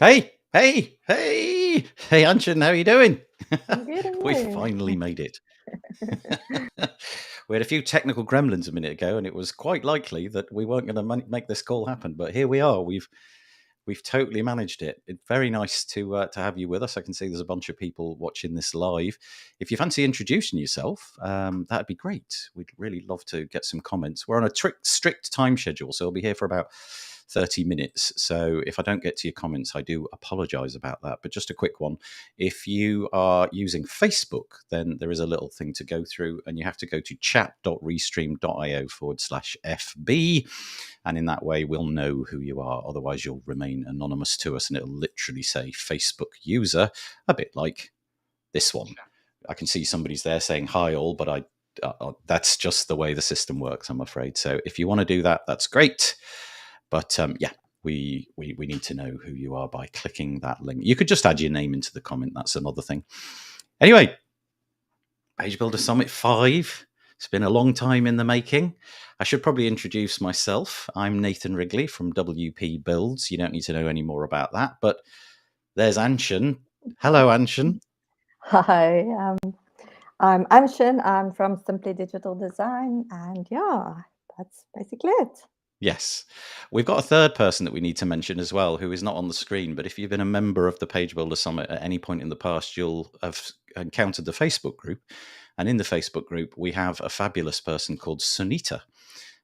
Hey, Anchen, how are you doing? I'm good, and We you? finally made it. We had a few technical gremlins a minute ago, and it was quite likely that we weren't going to make this call happen. But here we are. We've totally managed it. It's very nice to have you with us. I can see there's a bunch of people watching this live. If you fancy introducing yourself, that'd be great. We'd really love to get some comments. We're on a strict time schedule, so we'll be here for about 30 minutes. So if I don't get to your comments, I do apologize about that. But just a quick one. If you are using Facebook, then there is a little thing to go through, and you have to go to chat.restream.io/FB. And in that way, we'll know who you are. Otherwise, you'll remain anonymous to us, and it'll literally say Facebook user, a bit like this one. I can see somebody's there saying hi all, but that's just the way the system works, I'm afraid. So if you want to do that, that's great. But we need to know who you are by clicking that link. You could just add your name into the comment. That's another thing. Anyway, Page Builder Summit 5. It's been a long time in the making. I should probably introduce myself. I'm Nathan Wrigley from WP Builds. You don't need to know any more about that. But there's Anchen. Hello, Anchen. Hi, I'm Anchen. I'm from Simply Digital Design, and yeah, that's basically it. Yes. We've got a third person that we need to mention as well, who is not on the screen. But if you've been a member of the Page Builder Summit at any point in the past, you'll have encountered the Facebook group. And in the Facebook group, we have a fabulous person called Sunita.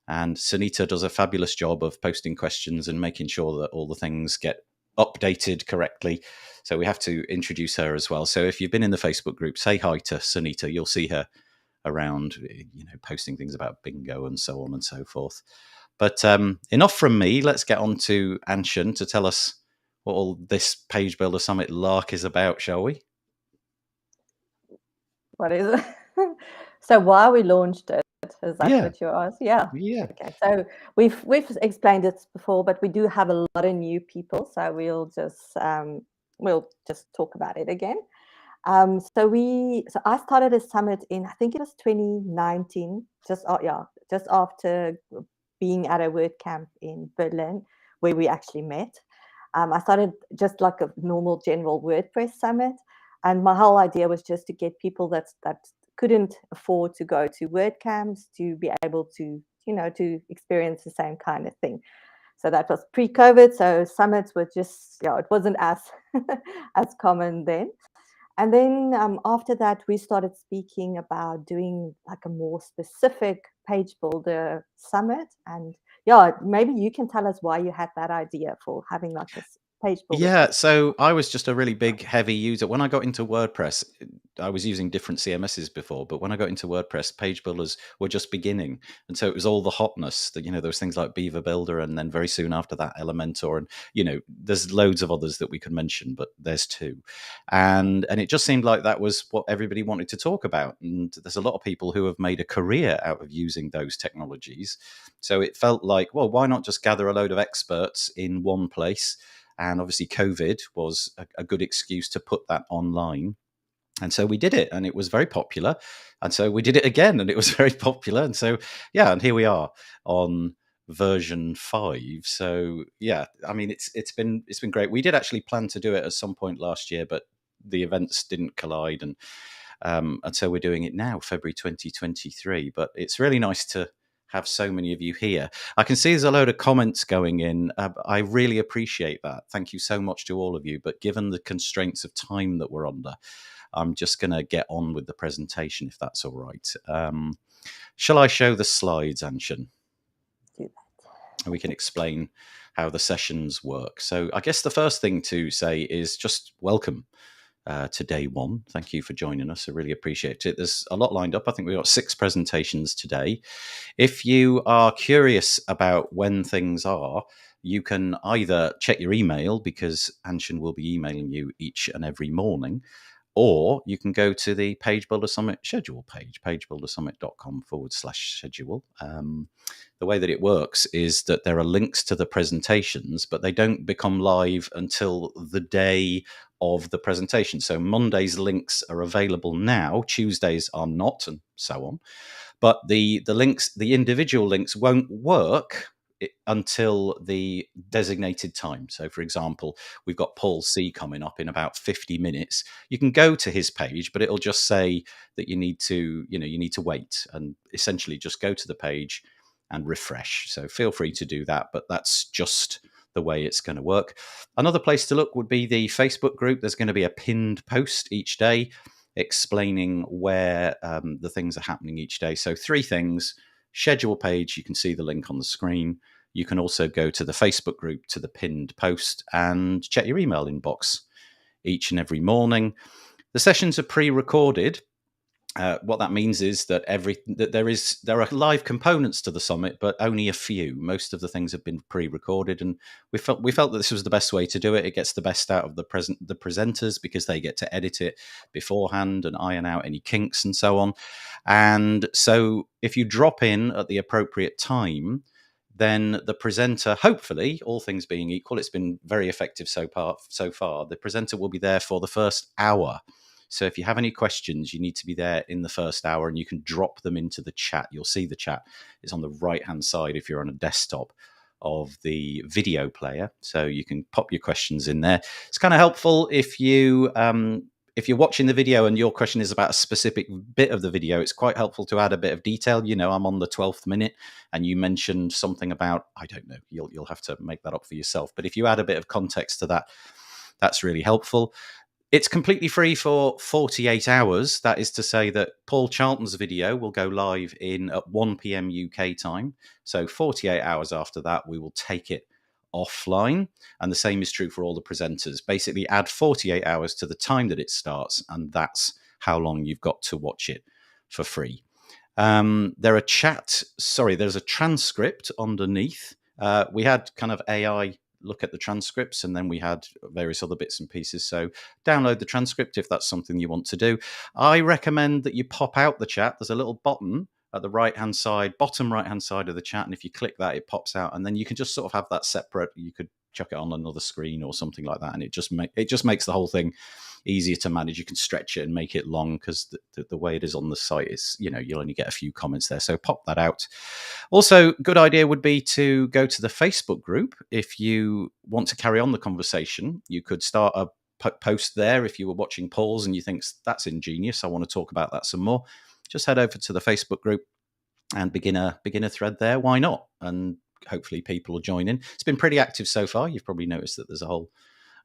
And Sunita does a fabulous job of posting questions and making sure that all the things get updated correctly. So we have to introduce her as well. So if you've been in the Facebook group, say hi to Sunita. You'll see her around, posting things about bingo and so on and so forth. But enough from me. Let's get on to Anchen to tell us what all this Page Builder Summit lark is about, shall we? What is it? So why we launched it? Is that what you asked? Yeah. Yeah. Okay. So we've explained it before, but we do have a lot of new people, so we'll just talk about it again. So I started a summit in, I think it was 2019, just after being at a WordCamp in Berlin, where we actually met. I started just like a normal general WordPress summit, and my whole idea was just to get people that couldn't afford to go to WordCamps to be able to, to experience the same kind of thing. So that was pre-COVID. So summits were just, it wasn't as as common then. And then after that, we started speaking about doing like a more specific page builder summit. And yeah, maybe you can tell us why you had that idea for having like this page builder. Yeah, so I was just a really big, heavy user. When I got into WordPress, I was using different CMSs before, but when I got into WordPress, page builders were just beginning. And so it was all the hotness that, those things like Beaver Builder, and then very soon after that, Elementor. And, there's loads of others that we could mention, but there's two. And it just seemed like that was what everybody wanted to talk about. And there's a lot of people who have made a career out of using those technologies. So it felt like, well, why not just gather a load of experts in one place? And obviously, COVID was a good excuse to put that online. And so we did it, and it was very popular. And so we did it again, and it was very popular. And so, yeah, and here we are on version 5. So, yeah, I mean, it's been great. We did actually plan to do it at some point last year, but the events didn't collide, and so we're doing it now, February 2023. But it's really nice to have so many of you here. I can see there's a load of comments going in. I really appreciate that. Thank you so much to all of you. But given the constraints of time that we're under, I'm just going to get on with the presentation, if that's all right. Shall I show the slides, Anchen? Do that. And we can explain how the sessions work. So I guess the first thing to say is just welcome to day one. Thank you for joining us. I really appreciate it. There's a lot lined up. I think we've got 6 presentations today. If you are curious about when things are, you can either check your email, because Anchen will be emailing you each and every morning, or you can go to the Page Builder Summit schedule page, pagebuildersummit.com/schedule. The way that it works is that there are links to the presentations, but they don't become live until the day of the presentation. So Monday's links are available now, Tuesdays are not, and so on. But the links, the individual links, won't work until the designated time. So, for example, we've got Paul C coming up in about 50 minutes. You can go to his page, but it'll just say that you need to wait, and essentially just go to the page and refresh. So feel free to do that, but that's just the way it's going to work. Another place to look would be the Facebook group. There's going to be a pinned post each day explaining where the things are happening each day. So 3 things: schedule page, you can see the link on the screen. You can also go to the Facebook group, to the pinned post, and check your email inbox each and every morning. The sessions are pre-recorded. What that means is that there are live components to the summit, but only a few. Most of the things have been pre-recorded, and we felt that this was the best way to do it. It gets the best out of the presenters, because they get to edit it beforehand and iron out any kinks and so on. And so, if you drop in at the appropriate time, then the presenter, hopefully, all things being equal, it's been very effective so far. The presenter will be there for the first hour. So if you have any questions, you need to be there in the first hour, and you can drop them into the chat. You'll see the chat is on the right-hand side if you're on a desktop of the video player. So you can pop your questions in there. It's kind of helpful if you're watching the video and your question is about a specific bit of the video. It's quite helpful to add a bit of detail. I'm on the 12th minute and you mentioned something about, I don't know, you'll have to make that up for yourself. But if you add a bit of context to that, that's really helpful. It's completely free for 48 hours. That is to say that Paul Charlton's video will go live at 1 p.m. UK time. So 48 hours after that, we will take it offline. And the same is true for all the presenters. Basically, add 48 hours to the time that it starts, and that's how long you've got to watch it for free. There's a transcript underneath. We had kind of AI look at the transcripts, and then we had various other bits and pieces. So download the transcript if that's something you want to do. I recommend that you pop out the chat. There's a little button at the bottom right hand side of the chat, and if you click that, it pops out, and then you can just sort of have that separate. You could chuck it on another screen or something like that, and it just makes the whole thing easier to manage. You can stretch it and make it long, because the way it is on the site is, you'll only get a few comments there. So pop that out. Also, good idea would be to go to the Facebook group. If you want to carry on the conversation, you could start a post there. If you were watching Paul's and you think that's ingenious, I want to talk about that some more, just head over to the Facebook group and begin a thread there. Why not? And hopefully people will join in. It's been pretty active so far. You've probably noticed that there's a whole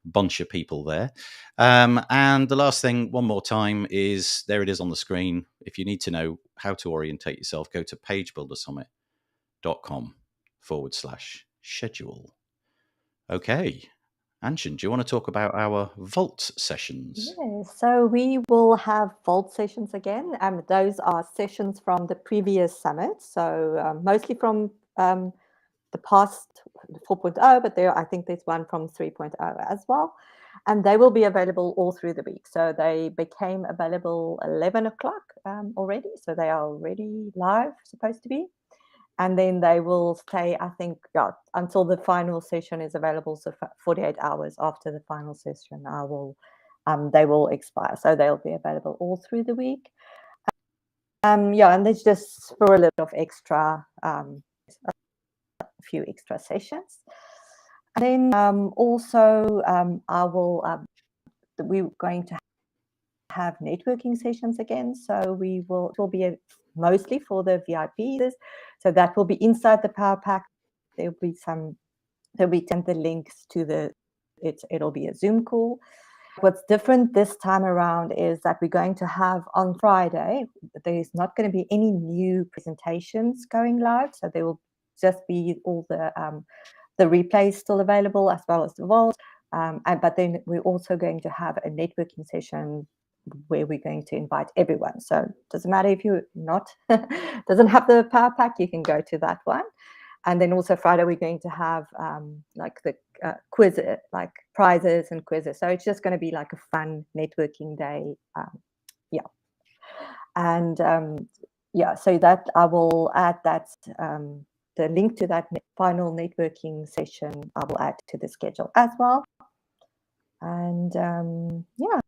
bunch of people there. And the last thing, one more time, is there it is on the screen. If you need to know how to orientate yourself, go to pagebuildersummit.com/schedule. Okay. Anchen, do you want to talk about our Vault sessions? Yes, so we will have Vault sessions again. Those are sessions from the previous summit. So mostly from the past 4.0, but I think there's one from 3.0 as well. And they will be available all through the week. So they became available 11 o'clock already. So they are already live, supposed to be. And then they will stay, I think, until the final session is available. So 48 hours after the final session, they will expire. So they'll be available all through the week. And there's just for a little of extra, a few extra sessions. And then we're going to have networking sessions again. So it will be mostly for the VIPs. So that will be inside the Power Pack. There'll be the links to it'll be a Zoom call. What's different this time around is that we're going to have on Friday, there's not going to be any new presentations going live. So there will just be all the replays still available, as well as the Vault. But then we're also going to have a networking session where we're going to invite everyone. So it doesn't matter if you're doesn't have the Power Pack, you can go to that one. And then also Friday, we're going to have the quiz, like prizes and quizzes. So it's just going to be like a fun networking day. And so that I will add that the link to that final networking session, I will add to the schedule as well. And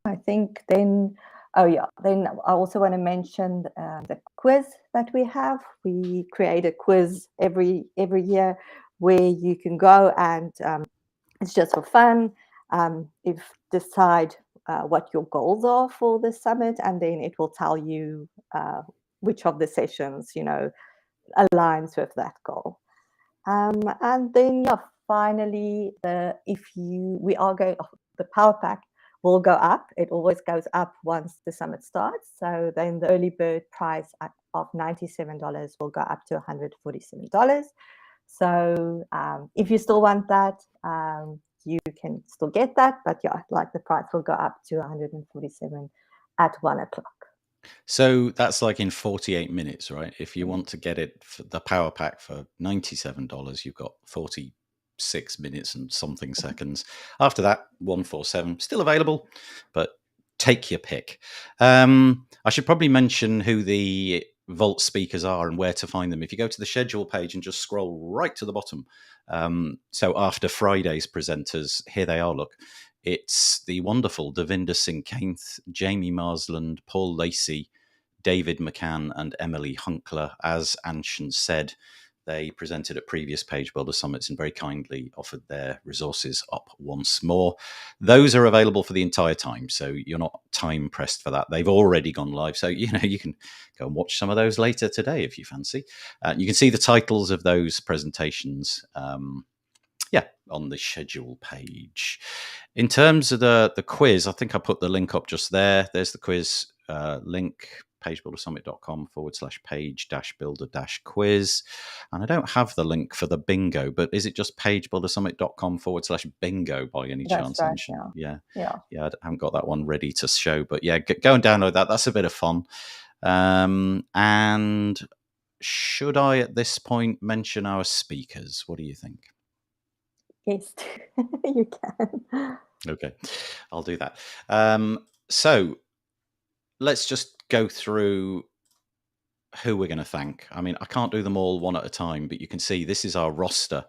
I think then, then I also want to mention the quiz that we have. We create a quiz every year where you can go and it's just for fun. If decide what your goals are for the summit, and then it will tell you which of the sessions, aligns with that goal. And then finally, we are going, the Power Pack will go up. It always goes up once the summit starts. So then the early bird price of $97 will go up to $147. So if you still want that, you can still get that. But like the price will go up to $147 at 1:00. So that's like in 48 minutes, right? If you want to get it for the Power Pack for $97, you've got 46 minutes and something seconds. After that, 147, still available, but take your pick. I should probably mention who the Vault speakers are and where to find them. If you go to the schedule page and just scroll right to the bottom. So after Friday's presenters, here they are, look. It's the wonderful Davinder Singh Kainth, Jamie Marsland, Paul Lacey, David McCann, and Emily Hunkler. As Anchen said, they presented at previous Page Builder Summits and very kindly offered their resources up once more. Those are available for the entire time, so you're not time pressed for that. They've already gone live, so you can go and watch some of those later today if you fancy. You can see the titles of those presentations on the schedule page. In terms of the quiz, I think I put the link up just there. There's the quiz link, pagebuildersummit.com/page-builder-quiz. And I don't have the link for the bingo, but is it just pagebuildersummit.com/bingo by any chance? Right, yeah, I haven't got that one ready to show, but yeah, go and download that. That's a bit of fun. And should I at this point mention our speakers? What do you think? Yes, you can. Okay, I'll do that. So let's just go through who we're going to thank. I mean, I can't do them all one at a time, but you can see this is our roster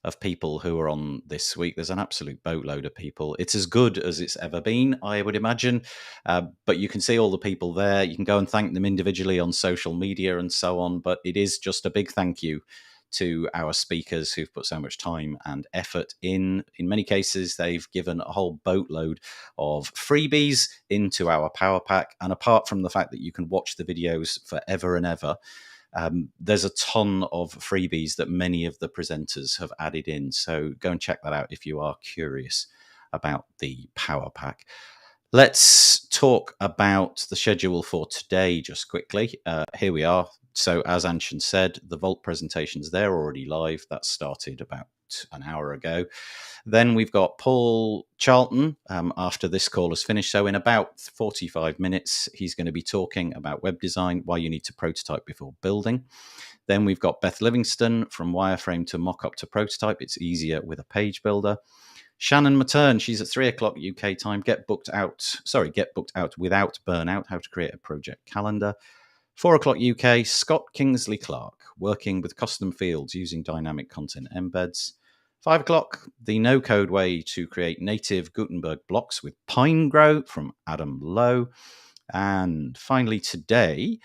of people who are on this week. There's an absolute boatload of people. It's as good as it's ever been, I would imagine. But you can see all the people there. You can go and thank them individually on social media and so on. But it is just a big thank you to our speakers who've put so much time and effort in. In many cases, they've given a whole boatload of freebies into our Power Pack. And apart from the fact that you can watch the videos forever and ever, there's a ton of freebies that many of the presenters have added in. So go and check that out if you are curious about the Power Pack. Let's talk about the schedule for today just quickly. Here we are. So as Anchen said, the Vault presentations, they're already live. That started about an hour ago. Then we've got Paul Charlton after this call is finished. So in about 45 minutes, he's going to be talking about web design, why you need to prototype before building. Then we've got Beth Livingston, from wireframe to mock-up to prototype. It's easier with a page builder. Shannon Matern, she's at 3:00 UK time. Get booked out without burnout, how to create a project calendar. 4:00 UK, Scott Kingsley Clark, working with custom fields using dynamic content embeds. 5:00, the no-code way to create native Gutenberg blocks with Pinegrow from Adam Lowe. And finally today,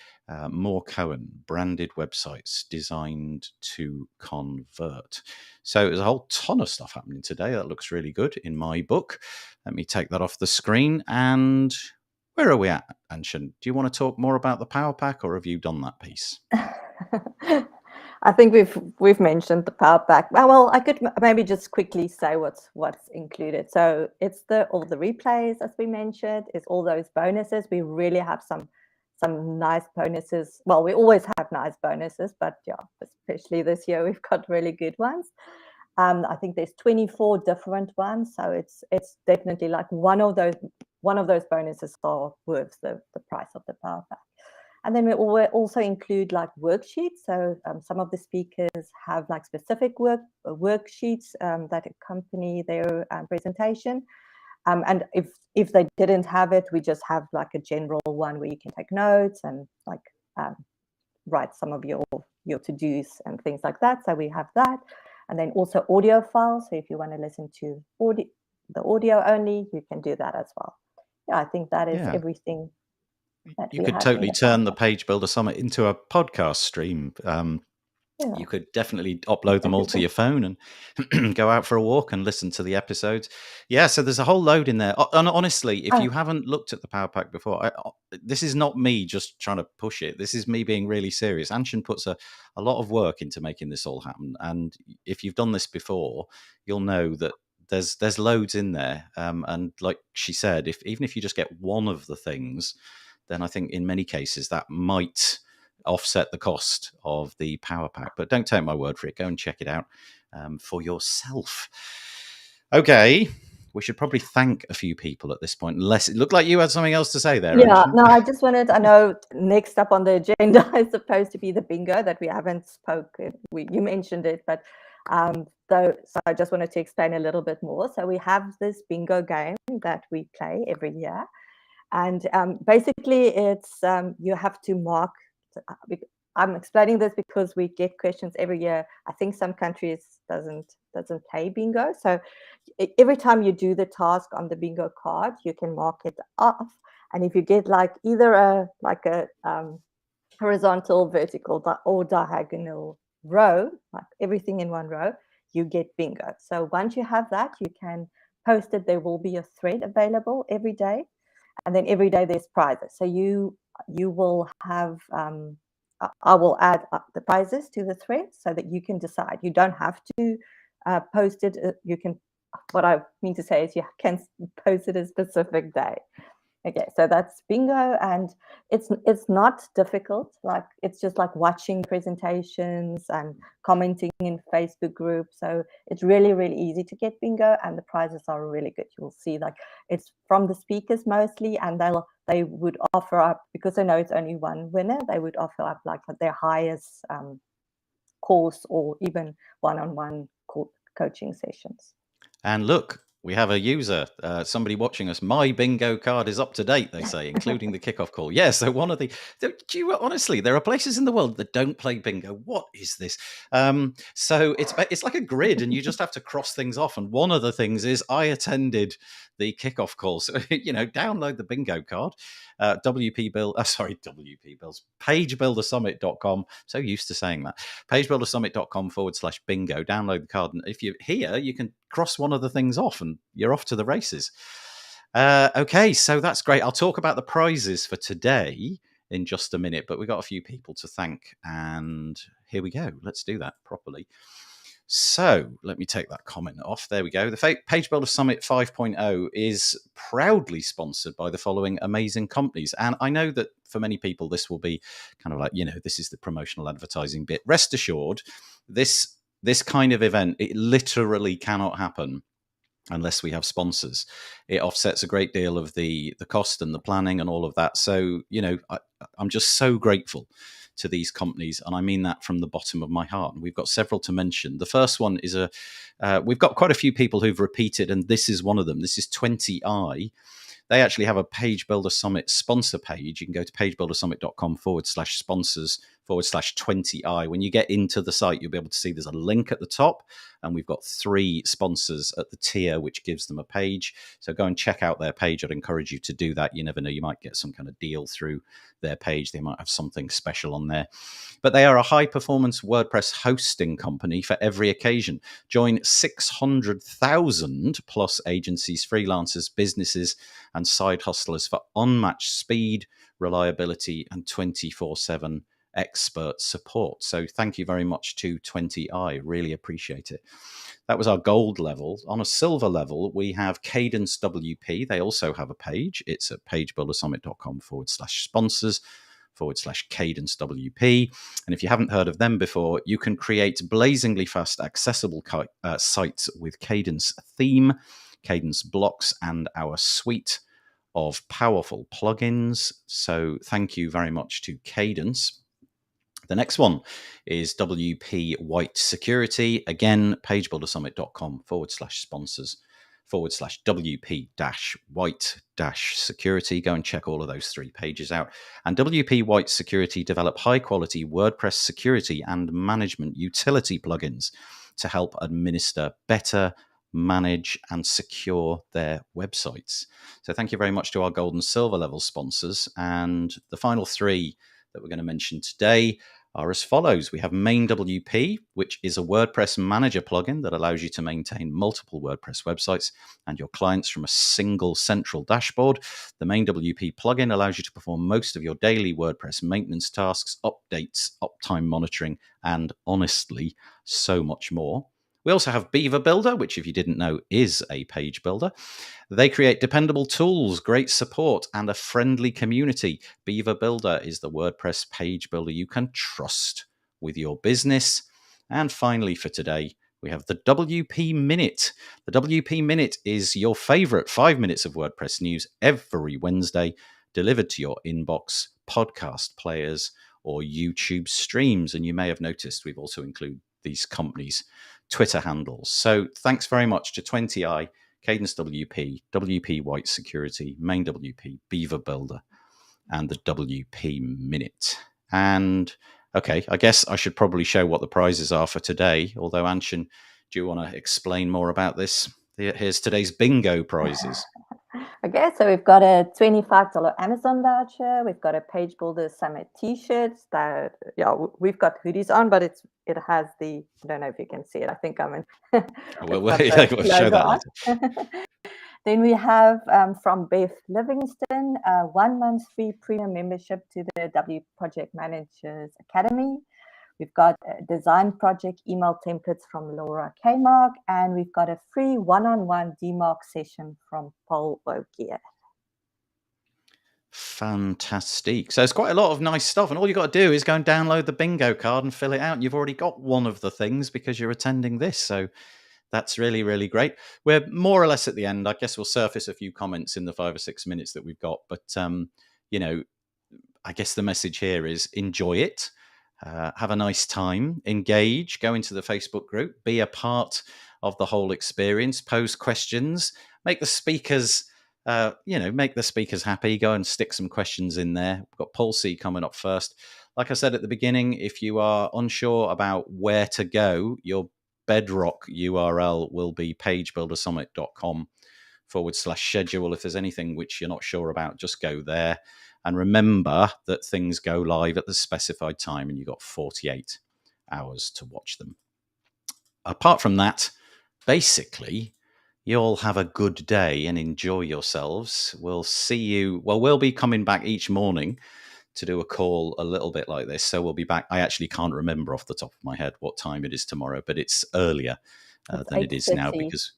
Moore Cohen, branded websites designed to convert. So there's a whole ton of stuff happening today. That looks really good in my book. Let me take that off the screen. And where are we at, Anchen? Do you want to talk more about the Power Pack, or have you done that piece? I think we've mentioned the Power Pack. Well, I could maybe just quickly say what's included. So it's all the replays, as we mentioned. It's all those bonuses. We really have some nice bonuses. Well, we always have nice bonuses, but especially this year we've got really good ones. I think there's 24 different ones, so it's definitely like one of those bonuses are worth the price of the Power Pack. And then we also include like worksheets. So some of the speakers have like specific worksheets that accompany their presentation. And if they didn't have it, we just have like a general one where you can take notes and like write some of your to-dos and things like that. So we have that. And then also audio files. So if you want to listen to the audio only, you can do that as well. Yeah, I think that is everything. You could totally turn the Page Builder Summit into a podcast stream. Yeah. You could definitely upload them all to your phone and go out for a walk and listen to the episodes. Yeah, so there's a whole load in there. And honestly, if you haven't looked at the Power Pack before, this is not me just trying to push it. This is me being really serious. Anchen puts a lot of work into making this all happen. And if you've done this before, you'll know that there's loads in there. And like she said, even if you just get one of the things, then I think in many cases that might offset the cost of the Power Pack. But don't take my word for it. Go and check it out for yourself. Okay, we should probably thank a few people at this point, unless it looked like you had something else to say there. Yeah, Anchen. no, I just wanted, I know next up on the agenda is supposed to be the bingo that we haven't spoken. You mentioned it, but so I just wanted to explain a little bit more. So we have this bingo game that we play every year. And basically it's, you have to mark, I'm explaining this because we get questions every year. I think some countries doesn't play bingo. So every time you do the task on the bingo card, you can mark it off. And if you get like either a horizontal, vertical, or diagonal row, like everything in one row, you get bingo. So once you have that, you can post it. There will be a thread available every day. And then every day there's prizes. So you will have, I will add up the prizes to the thread so that you can decide. You don't have to post it. You can, what I mean to say is you can post it a specific day. Okay, so that's bingo, and it's not difficult. Like, it's just like watching presentations and commenting in Facebook groups. So it's really, really easy to get bingo, and the prizes are really good. You'll see, like, it's from the speakers mostly, and they would offer up, because they know it's only one winner, they would offer up like their highest course, or even one-on-one coaching sessions. And look, we have a user, somebody watching us. My bingo card is up to date, they say, including the kickoff call. Yeah, so one of honestly, there are places in the world that don't play bingo. What is this? So it's like a grid, and you just have to cross things off. And one of the things is I attended the kickoff call. So, download the bingo card. WP Bills, pagebuildersummit.com. So used to saying that. pagebuildersummit.com/bingo. Download the card. And if you're here, you can cross one of the things off and you're off to the races. Okay, so that's great. I'll talk about the prizes for today in just a minute, but we've got a few people to thank. And here we go. Let's do that properly. So let me take that comment off. There we go. The Page Builder Summit 5.0 is proudly sponsored by the following amazing companies. And I know that for many people, this will be kind of like, this is the promotional advertising bit. Rest assured, this kind of event, it literally cannot happen unless we have sponsors. It offsets a great deal of the cost and the planning and all of that. So, I'm just so grateful to these companies, and I mean that from the bottom of my heart. And we've got several to mention. The first one is we've got quite a few people who've repeated, and this is one of them. This is 20i. They actually have a Page Builder Summit sponsor page. You can go to pagebuildersummit.com/sponsors/20i. When you get into the site, you'll be able to see there's a link at the top, and we've got 3 sponsors at the tier, which gives them a page. So go and check out their page. I'd encourage you to do that. You never know, you might get some kind of deal through their page. They might have something special on there. But they are a high-performance WordPress hosting company for every occasion. Join 600,000 plus agencies, freelancers, businesses, and side hustlers for unmatched speed, reliability, and 24/7 expert support. So thank you very much to 20i. Really appreciate it. That was our gold level. On a silver level, we have Cadence WP. They also have a page. It's at pagebuildersummit.com/sponsors/Cadence WP. And if you haven't heard of them before, you can create blazingly fast, accessible sites with Cadence theme, Cadence blocks, and our suite of powerful plugins. So thank you very much to Cadence. The next one is WP White Security. Again, pagebuildersummit.com/sponsors/WP-White-Security. Go and check all of those 3 pages out. And WP White Security develop high-quality WordPress security and management utility plugins to help administer better, manage, and secure their websites. So thank you very much to our gold and silver level sponsors. And the final 3 that we're going to mention today are as follows. We have Main WP, which is a WordPress manager plugin that allows you to maintain multiple WordPress websites and your clients from a single central dashboard. The Main WP plugin allows you to perform most of your daily WordPress maintenance tasks, updates, uptime monitoring, and honestly, so much more. We also have Beaver Builder, which, if you didn't know, is a page builder. They create dependable tools, great support, and a friendly community. Beaver Builder is the WordPress page builder you can trust with your business. And finally, for today, we have the WP Minute. The WP Minute is your favorite 5 minutes of WordPress news every Wednesday, delivered to your inbox, podcast players, or YouTube streams. And you may have noticed we've also included these companies' Twitter handles. So thanks very much to 20i, Cadence WP, WP White Security, Main WP, Beaver Builder, and the WP Minute. And okay, I guess I should probably show what the prizes are for today. Although, Anchen, do you want to explain more about this? Here's today's bingo prizes. Okay, so we've got a $25 Amazon voucher. We've got a Page Builder Summit T-shirts. That we've got hoodies on, but it has the, I don't know if you can see it. I think I'm in. We'll show that later. Then we have from Beth Livingston, 1 month free premium membership to the W Project Managers Academy. We've got design project email templates from Laura Kmark, and we've got a free one-on-one DMARC session from Paul Ogier. Fantastic. So it's quite a lot of nice stuff, and all you got to do is go and download the bingo card and fill it out. And you've already got one of the things because you're attending this. So that's really, really great. We're more or less at the end. I guess we'll surface a few comments in the 5 or 6 minutes that we've got. But, I guess the message here is enjoy it. Have a nice time, engage, go into the Facebook group, be a part of the whole experience, pose questions, make the speakers, happy. Go and stick some questions in there. We've got Paul C coming up first. Like I said at the beginning, if you are unsure about where to go, your bedrock URL will be pagebuildersummit.com/schedule. If there's anything which you're not sure about, just go there. And remember that things go live at the specified time and you've got 48 hours to watch them. Apart from that, basically, you all have a good day and enjoy yourselves. We'll see you. Well, we'll be coming back each morning to do a call a little bit like this. So we'll be back. I actually can't remember off the top of my head what time it is tomorrow, but it's earlier than it is now because...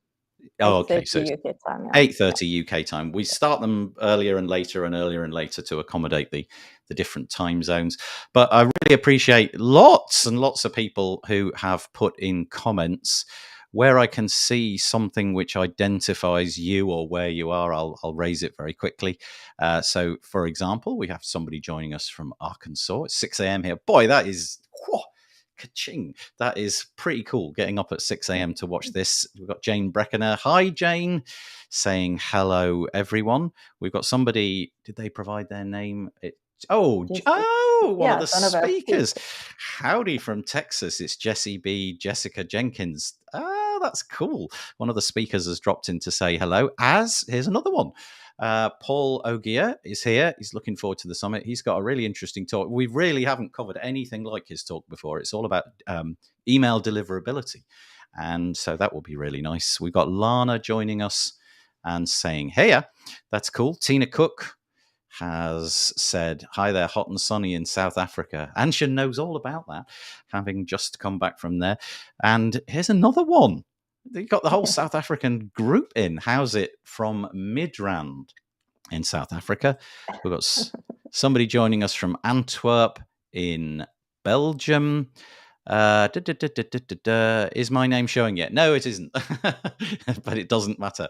Oh, okay. So it's 8:30 UK time. We start them earlier and later to accommodate the different time zones. But I really appreciate lots and lots of people who have put in comments. Where I can see something which identifies you or where you are, I'll raise it very quickly. So, for example, we have somebody joining us from Arkansas. It's 6 a.m. here. Boy, that is... Ka-ching. That is pretty cool, getting up at 6 a.m. to watch this. We've got Jane Breckener. Hi, Jane, saying hello, everyone. We've got somebody, did they provide their name? One of the speakers. Howdy from Texas. It's Jessie B. Jessica Jenkins. Oh, that's cool. One of the speakers has dropped in to say hello. Here's another one. Paul Ogier is here. He's looking forward to the summit. He's got a really interesting talk. We really haven't covered anything like his talk before. It's all about email deliverability. And so that will be really nice. We've got Lana joining us and saying, hey, that's cool. Tina Cook has said, hi there, hot and sunny in South Africa. Anchen knows all about that, having just come back from there. And here's another one. You've got the whole South African group in. How's it from Midrand in South Africa? We've got somebody joining us from Antwerp in Belgium. Is my name showing yet? No, it isn't. But it doesn't matter.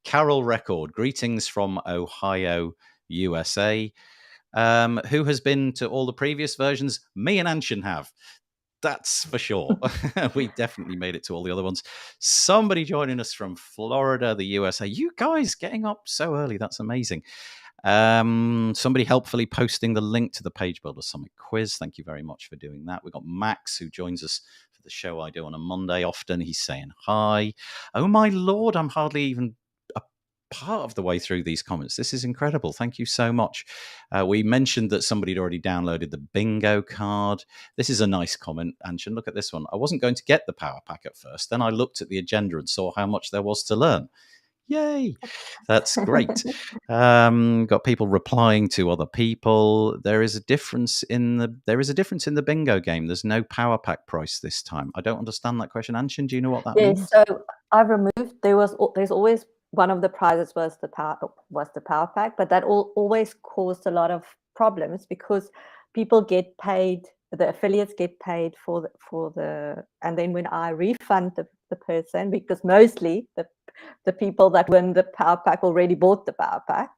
Carol Record, greetings from Ohio, USA. Who has been to all the previous versions? Me and Anchen have. That's for sure. We definitely made it to all the other ones. Somebody joining us from Florida, the USA. You guys getting up so early. That's amazing. Somebody helpfully posting the link to the Page Builder Summit quiz. Thank you very much for doing that. We've got Max, who joins us for the show I do on a Monday often. He's saying hi. Oh, my Lord, I'm hardly even part of the way through these comments. This is incredible. Thank you so much. We mentioned that somebody had already downloaded the bingo card. This is a nice comment, Anchen. Look at this one. I wasn't going to get the power pack at first. Then I looked at the agenda and saw how much there was to learn. Yay! That's great. Got people replying to other people. There is a difference in the bingo game. There's no power pack price this time. I don't understand that question. Anchen, do you know what that means? So I've removed. There's always one of the prizes was the power pack, but that always caused a lot of problems because people get paid. The affiliates get paid for the, and then when I refund the person, because mostly the people that win the power pack already bought the power pack,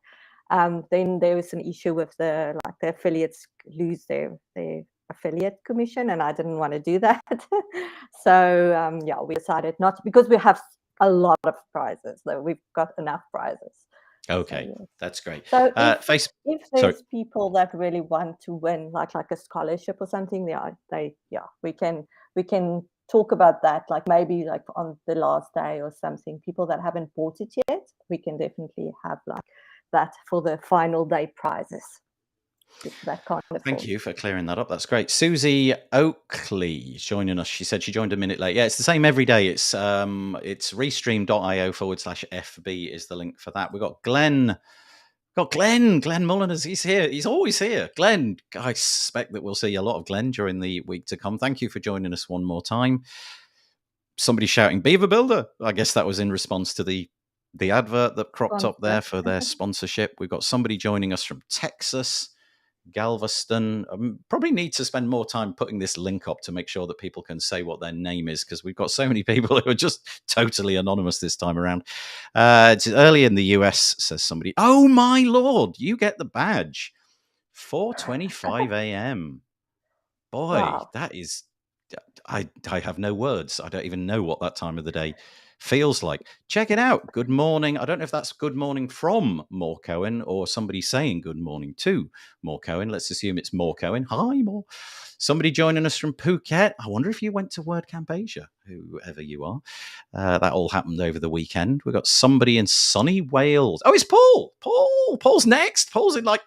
then there was an issue with the affiliates lose their affiliate commission, and I didn't want to do that. So we decided not to, because we have a lot of prizes. So we've got enough prizes. Okay, so, that's great. So if there's people that really want to win, like a scholarship or something, we can talk about that. Like maybe like on the last day or something. People that haven't bought it yet, we can definitely have like that for the final day prizes. That kind of Thank you for clearing that up. That's great. Susie Oakley joining us. She said she joined a minute late. Yeah, it's the same every day. It's restream.io/FB is the link for that. We've got Glenn. Glenn Mullins. He's here. He's always here. Glenn, I suspect that we'll see a lot of Glenn during the week to come. Thank you for joining us one more time. Somebody shouting Beaver Builder. I guess that was in response to the advert that cropped up there for their sponsorship. We've got somebody joining us from Texas. Galveston. Probably need to spend more time putting this link up to make sure that people can say what their name is, because we've got so many people who are just totally anonymous this time around. It's early in the US, says somebody. Oh my Lord, you get the badge. 4:25 a.m. Boy, wow. That is, I have no words. I don't even know what that time of the day feels like. Check it out. Good morning. I don't know if that's good morning from Moore-Cohen or somebody saying good morning to Moore-Cohen. Let's assume it's Moore-Cohen. Hi, Moore. Somebody joining us from Phuket. I wonder if you went to WordCamp Asia, whoever you are. That all happened over the weekend. We've got somebody in sunny Wales. Oh, it's Paul. Paul's next. Paul's in like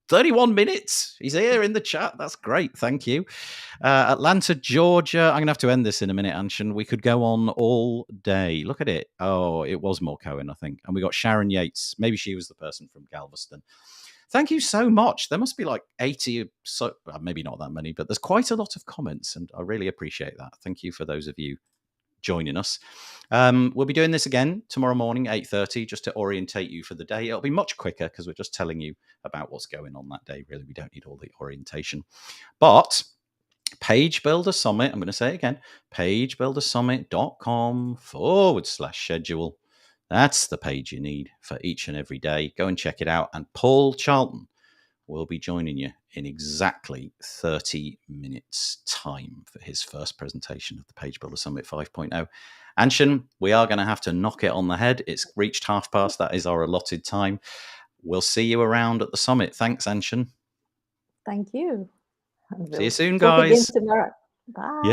31 minutes. He's here in the chat. That's great. Thank you. Atlanta, Georgia. I'm going to have to end this in a minute, Anchen. We could go on all day. Look at it. Oh, it was Moore-Cohen, I think. And we got Sharon Yates. Maybe she was the person from Galveston. Thank you so much. There must be like 80, so maybe not that many, but there's quite a lot of comments, and I really appreciate that. Thank you for those of you joining us. We'll be doing this again tomorrow morning, 8:30, just to orientate you for the day. It'll be much quicker because we're just telling you about what's going on that day. Really, we don't need all the orientation. But Page Builder Summit, I'm going to say it again, pagebuildersummit.com/schedule. That's the page you need for each and every day. Go and check it out. And Paul Charlton will be joining you in exactly 30 minutes time for his first presentation of the Page Builder Summit 5.0. Anchen, we are going to have to knock it on the head. It's reached past. That is our allotted time. We'll see you around at the summit. Thanks, Anchen. Thank you. See you soon, guys. Again tomorrow. Bye. Yeah.